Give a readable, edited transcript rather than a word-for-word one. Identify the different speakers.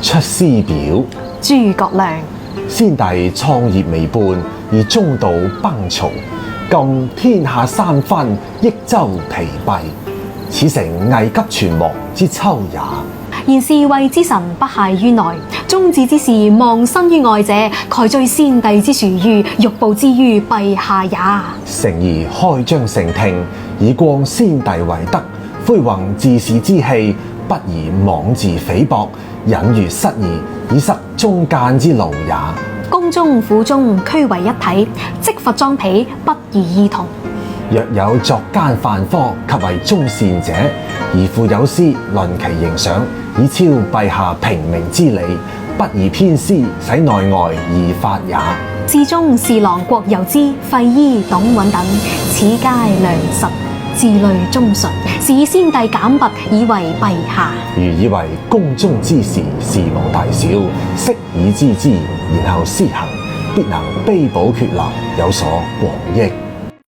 Speaker 1: 出師表。
Speaker 2: 諸葛亮。
Speaker 1: 先帝創業未半，而中道崩殂，今天下三分，益州疲憊，此誠危急存亡之秋也。
Speaker 2: 然是為之臣不懈於內，宗旨之事忘身於外者，蓋追先帝之殊遇，欲報之於陛下也。
Speaker 1: 誠宜開張盛聽，以光先帝為德，恢弘治世之氣，不宜妄自菲薄，隱喻失義，以塞忠諫之路也。
Speaker 2: 宮中府中俱為一體，積佛裝被，不宜異同。
Speaker 1: 若有作奸犯科及為忠善者，而附有詩論其形象，以昭陛下平明之理，不宜偏私，使內外異法也。
Speaker 2: 侍中、侍郎郭攸之、費禕、董允等，此皆良實，自慮忠順，是以先帝簡拔，以為陛下。
Speaker 1: 如以為宮中之事，事無大小，悉以知之，然後施行，必能卑補缺漏，有所廣益。